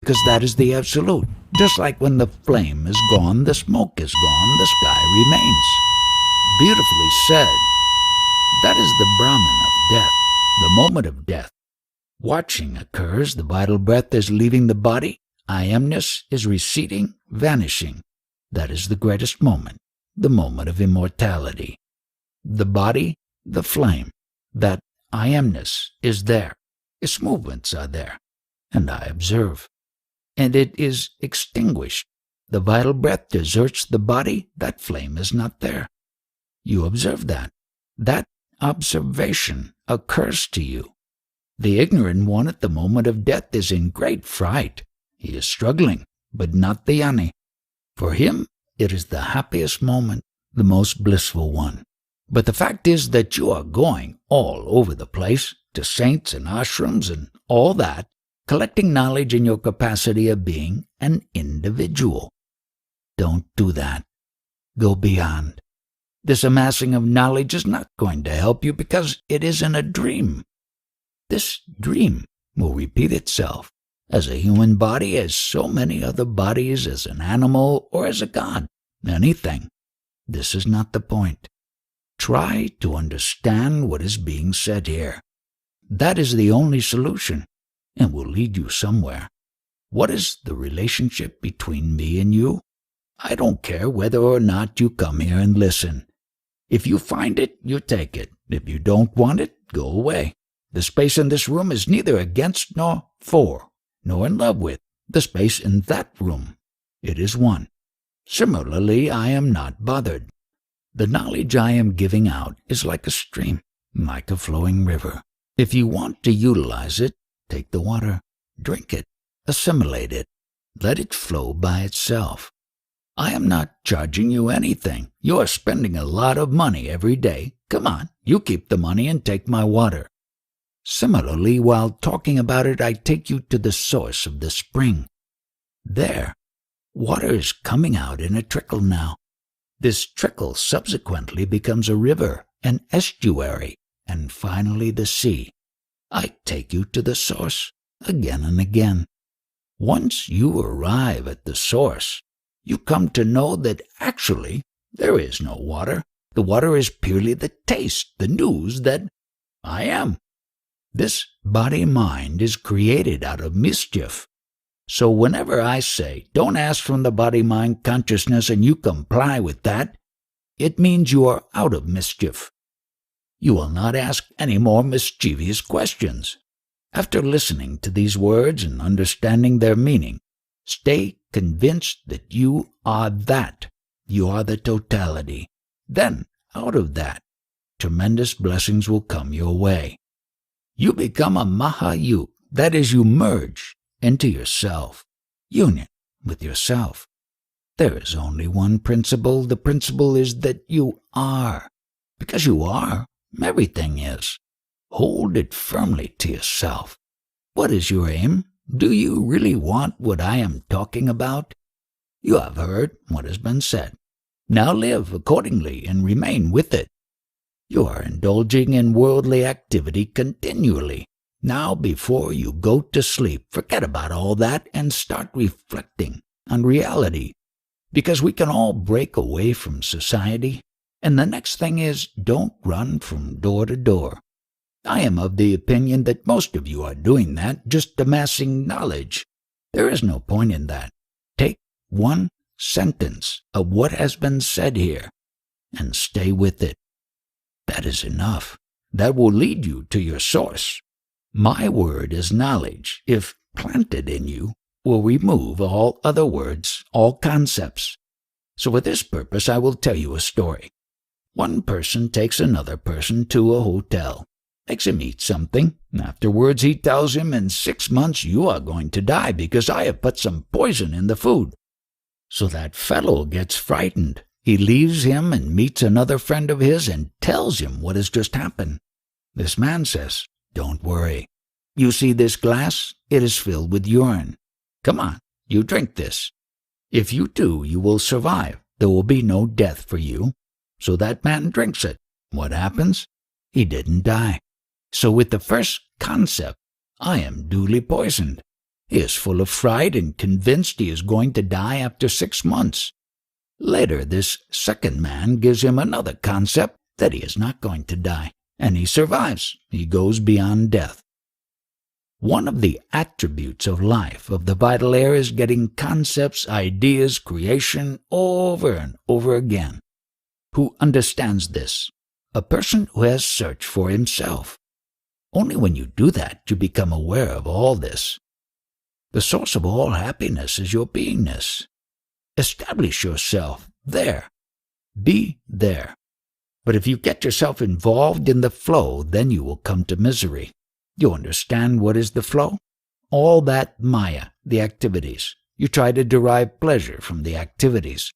because that is the absolute. Just like when the flame is gone, the smoke is gone, the sky remains. Beautifully said. That is the Brahman of death, the moment of death. Watching occurs, the vital breath is leaving the body, I amness is receding, vanishing. That is the greatest moment, the moment of immortality. The body, the flame, that I amness is there, its movements are there, and I observe. And it is extinguished. The vital breath deserts the body, that flame is not there. You observe that. That observation occurs to you. The ignorant one at the moment of death is in great fright. He is struggling, but not the ani. For him, it is the happiest moment, the most blissful one. But the fact is that you are going all over the place, to saints and ashrams and all that, collecting knowledge in your capacity of being an individual. Don't do that. Go beyond. This amassing of knowledge is not going to help you because it isn't a dream. This dream will repeat itself as a human body, as so many other bodies, as an animal, or as a god, anything. This is not the point. Try to understand what is being said here. That is the only solution, and will lead you somewhere. What is the relationship between me and you? I don't care whether or not you come here and listen. If you find it, you take it. If you don't want it, go away. The space in this room is neither against nor for, nor in love with the space in that room. It is one. Similarly, I am not bothered. The knowledge I am giving out is like a stream, like a flowing river. If you want to utilize it, take the water, drink it, assimilate it, let it flow by itself. I am not charging you anything. You are spending a lot of money every day. Come on, you keep the money and take my water. Similarly, while talking about it, I take you to the source of the spring. There, water is coming out in a trickle now. This trickle subsequently becomes a river, an estuary, and finally the sea. I take you to the source again and again. Once you arrive at the source, you come to know that actually there is no water. The water is purely the taste, the news that I am. This body-mind is created out of mischief. So whenever I say, don't ask from the body-mind consciousness and you comply with that, it means you are out of mischief. You will not ask any more mischievous questions. After listening to these words and understanding their meaning, stay convinced that you are that. You are the totality. Then, out of that, tremendous blessings will come your way. You become a Mahayuk, that is, you merge into yourself, union with yourself. There is only one principle. The principle is that you are. Because you are, everything is. Hold it firmly to yourself. What is your aim? Do you really want what I am talking about? You have heard what has been said. Now live accordingly and remain with it. You are indulging in worldly activity continually. Now, before you go to sleep, forget about all that and start reflecting on reality, because we can all break away from society. And the next thing is, don't run from door to door. I am of the opinion that most of you are doing that, just amassing knowledge. There is no point in that. Take one sentence of what has been said here and stay with it. That is enough. That will lead you to your source. My word is knowledge, if planted in you, will remove all other words, all concepts. So for this purpose I will tell you a story. One person takes another person to a hotel, makes him eat something. Afterwards he tells him, in 6 months you are going to die because I have put some poison in the food. So that fellow gets frightened. He leaves him and meets another friend of his and tells him what has just happened. This man says, don't worry. You see this glass? It is filled with urine. Come on, you drink this. If you do, you will survive. There will be no death for you. So that man drinks it. What happens? He didn't die. So with the first concept, I am duly poisoned. He is full of fright and convinced he is going to die after 6 months. Later, this second man gives him another concept that he is not going to die, and he survives. He goes beyond death. One of the attributes of life, of the vital air, is getting concepts, ideas, creation over and over again. Who understands this? A person who has searched for himself. Only when you do that, you become aware of all this. The source of all happiness is your beingness. Establish yourself there. Be there. But if you get yourself involved in the flow, then you will come to misery. You understand what is the flow? All that maya, the activities. You try to derive pleasure from the activities.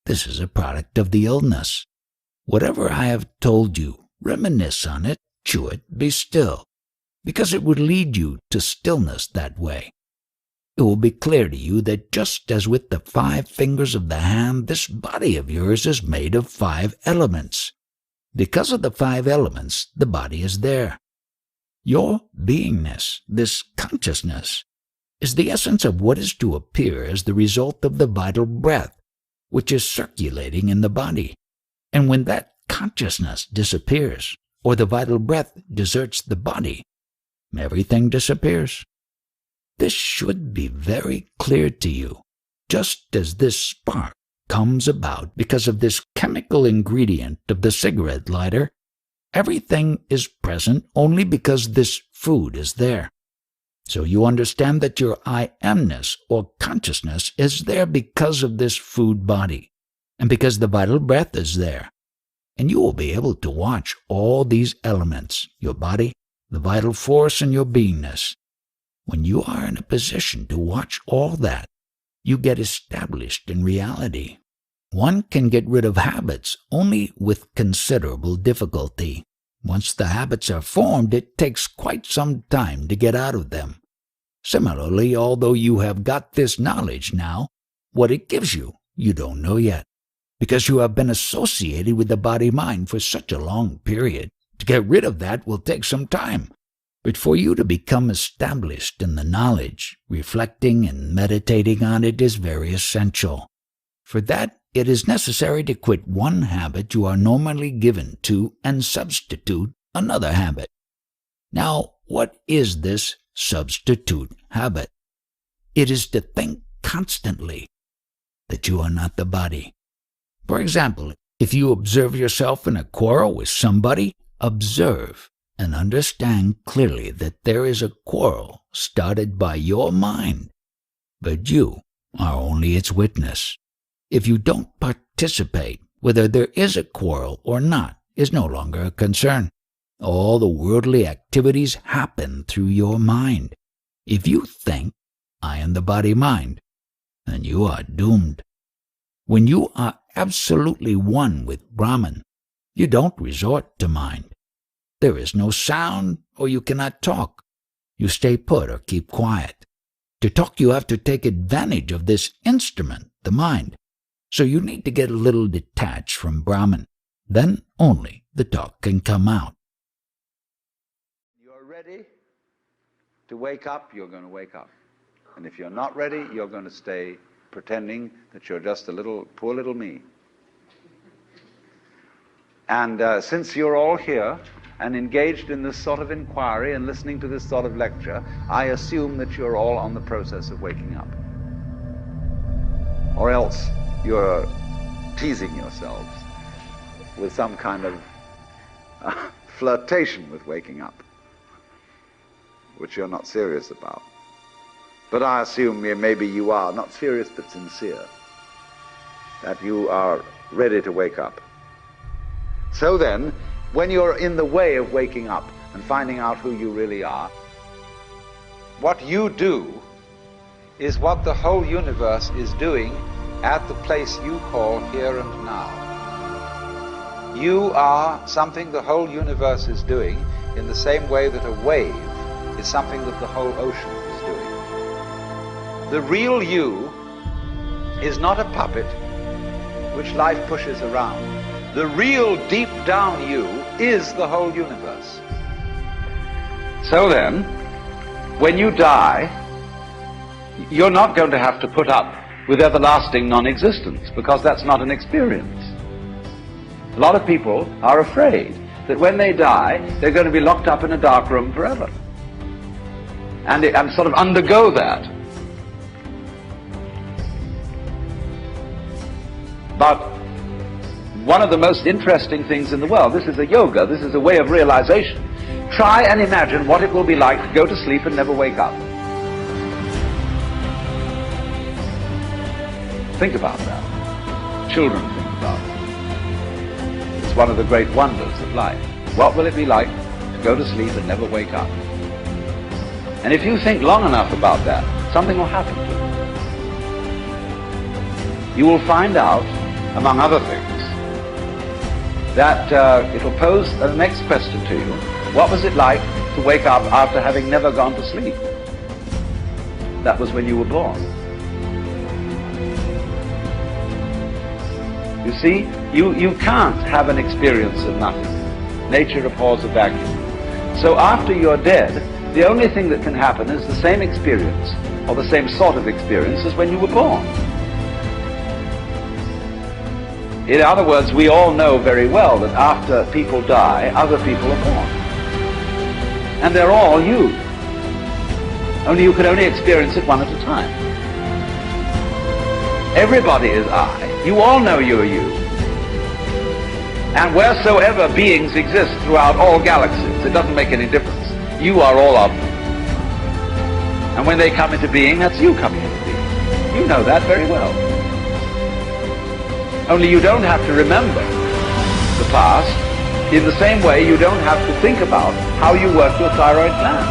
This is a product of the illness. Whatever I have told you, reminisce on it, chew it, be still, because it would lead you to stillness that way. It will be clear to you that just as with the 5 fingers of the hand, this body of yours is made of 5 elements. Because of the 5 elements, the body is there. Your beingness, this consciousness, is the essence of what is to appear as the result of the vital breath, which is circulating in the body. And when that consciousness disappears, or the vital breath deserts the body, everything disappears. This should be very clear to you, just as this spark comes about because of this chemical ingredient of the cigarette lighter. Everything is present only because this food is there. So you understand that your I amness or consciousness is there because of this food body, and because the vital breath is there. And you will be able to watch all these elements, your body, the vital force, and your beingness. When you are in a position to watch all that, you get established in reality. One can get rid of habits only with considerable difficulty. Once the habits are formed, it takes quite some time to get out of them. Similarly, although you have got this knowledge now, what it gives you, you don't know yet, because you have been associated with the body-mind for such a long period. To get rid of that will take some time. But for you to become established in the knowledge, reflecting and meditating on it is very essential. For that, it is necessary to quit one habit you are normally given to and substitute another habit. Now, what is this substitute habit? It is to think constantly that you are not the body. For example, if you observe yourself in a quarrel with somebody, observe and understand clearly that there is a quarrel started by your mind, but you are only its witness. If you don't participate, whether there is a quarrel or not is no longer a concern. All the worldly activities happen through your mind. If you think, I am the body-mind, then you are doomed. When you are absolutely one with Brahman, you don't resort to mind. There is no sound, or you cannot talk. You stay put or keep quiet. To talk, you have to take advantage of this instrument, the mind. So you need to get a little detached from Brahman. Then only the talk can come out. You're ready to wake up, you're going to wake up. And if you're not ready, you're going to stay pretending that you're just a little, poor little me. And since you're all here and engaged in this sort of inquiry and listening to this sort of lecture, I assume that you're all on the process of waking up. Or else you're teasing yourselves with some kind of flirtation with waking up, which you're not serious about. But I assume maybe you are, not serious but sincere, that you are ready to wake up. So then, when you're in the way of waking up and finding out who you really are, what you do is what the whole universe is doing at the place you call here and now. You are something the whole universe is doing in the same way that a wave is something that the whole ocean is doing. The real you is not a puppet which life pushes around. The real deep down you is the whole universe. So then, when you die, You're not going to have to put up with everlasting non-existence, because that's not an experience. A lot of people are afraid that when they die, they're going to be locked up in a dark room forever. And sort of undergo that. But one of the most interesting things in the world, this is a yoga, this is a way of realization. Try and imagine what it will be like to go to sleep and never wake up. Think about that. Children think about it. It's one of the great wonders of life. What will it be like to go to sleep and never wake up? And if you think long enough about that, something will happen to you. You will find out, among other things, that it will pose the next question to you. What was it like to wake up after having never gone to sleep? That was when you were born. You see, you can't have an experience of nothing. Nature abhors a vacuum. So after you're dead, the only thing that can happen is the same experience, or the same sort of experience as when you were born. In other words, we all know very well that after people die, other people are born. And they're all you. Only you can only experience it one at a time. Everybody is I. You all know you're you. And wheresoever beings exist throughout all galaxies, it doesn't make any difference. You are all of them. And when they come into being, that's you coming into being. You know that very well. Only you don't have to remember the past. In the same way, you don't have to think about how you work your thyroid gland,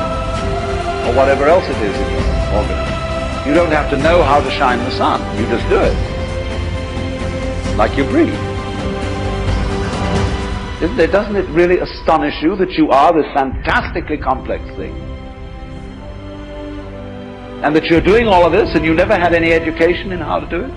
or whatever else it is in your organism. You don't have to know how to shine the sun. You just do it. Like you breathe. Doesn't it really astonish you that you are this fantastically complex thing? And that you're doing all of this and you never had any education in how to do it?